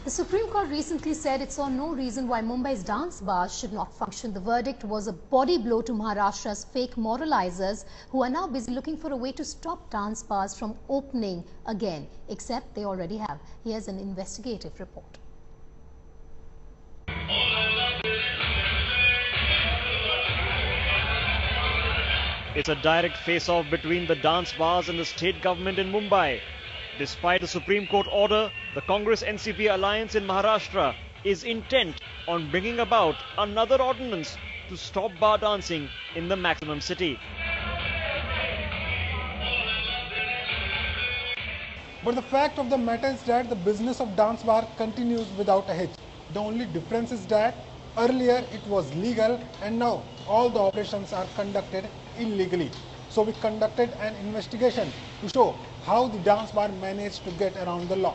The Supreme Court recently said it saw no reason why Mumbai's dance bars should not function. The verdict was a body blow to Maharashtra's fake moralizers who are now busy looking for a way to stop dance bars from opening again, except they already have. Here's an investigative report. It's a direct face-off between the dance bars and the state government in Mumbai. Despite the Supreme Court order, the Congress-NCP alliance in Maharashtra is intent on bringing about another ordinance to stop bar dancing in the maximum city. But the fact of the matter is that the business of dance bar continues without a hitch. The only difference is that earlier it was legal and now all the operations are conducted illegally. So we conducted an investigation to show how the dance bar managed to get around the law.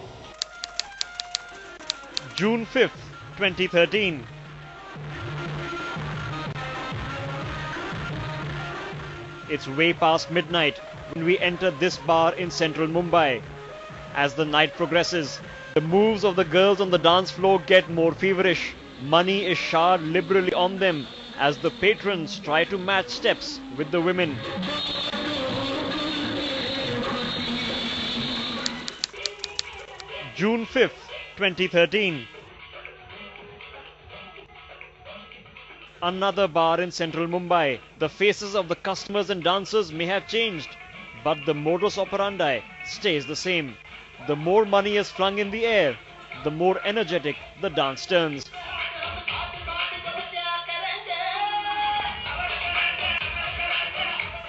June 5th, 2013. It's way past midnight when we enter this bar in central Mumbai. As the night progresses, the moves of the girls on the dance floor get more feverish. Money is showered liberally on them as the patrons try to match steps with the women. June 5th, 2013. Another bar in central Mumbai. The faces of the customers and dancers may have changed, but the modus operandi stays the same. The more money is flung in the air, the more energetic the dance turns.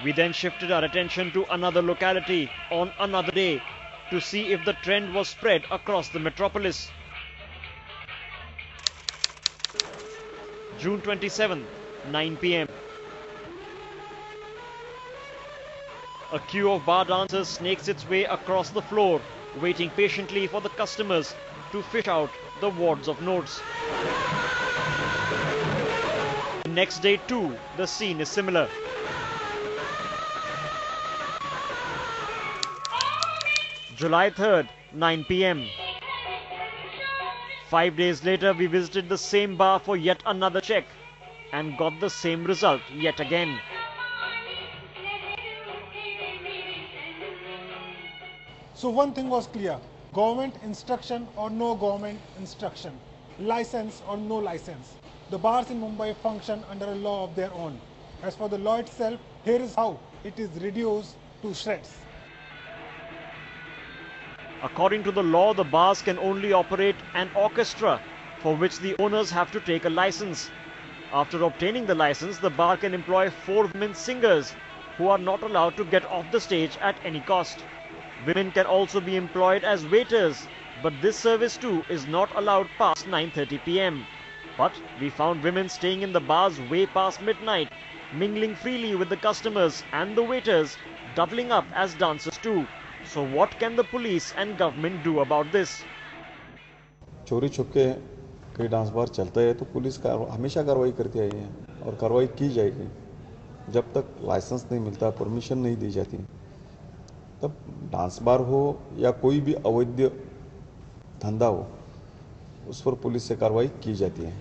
We then shifted our attention to another locality on another day to see if the trend was spread across the metropolis. June 27, 9 p.m. A queue of bar dancers snakes its way across the floor, waiting patiently for the customers to fish out the wads of notes. The next day too, the scene is similar. July 3rd, 9 p.m. 5 days later, we visited the same bar for yet another check and got the same result yet again. So one thing was clear: government instruction or no government instruction, license or no license, the bars in Mumbai function under a law of their own. As for the law itself, here is how it is reduced to shreds. According to the law, the bars can only operate an orchestra for which the owners have to take a license. After obtaining the license, the bar can employ 4 women singers who are not allowed to get off the stage at any cost. Women can also be employed as waiters, but this service too is not allowed past 9:30 p.m. But we found women staying in the bars way past midnight, mingling freely with the customers and the waiters, doubling up as dancers too. So what can the police and government do about this? चोरी छुपके कई dance bar चलता है तो police हमेशा कार्रवाई करती आई है और कार्रवाई की जाएगी जब तक लाइसेंस नहीं मिलता, परमिशन नहीं दी जाती, तब डांस बार हो या कोई भी अवैध धंधा हो, उस पर पुलिस से कार्रवाई की जाती है.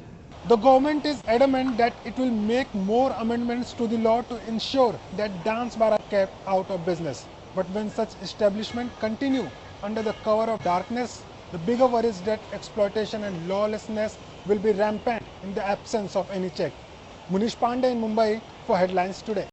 The government is adamant that it will make more amendments to the law to ensure that dance bars are kept out of business. But when such establishments continue under the cover of darkness, the bigger worry is that exploitation and lawlessness will be rampant in the absence of any check. Munish Pandey in Mumbai for Headlines Today.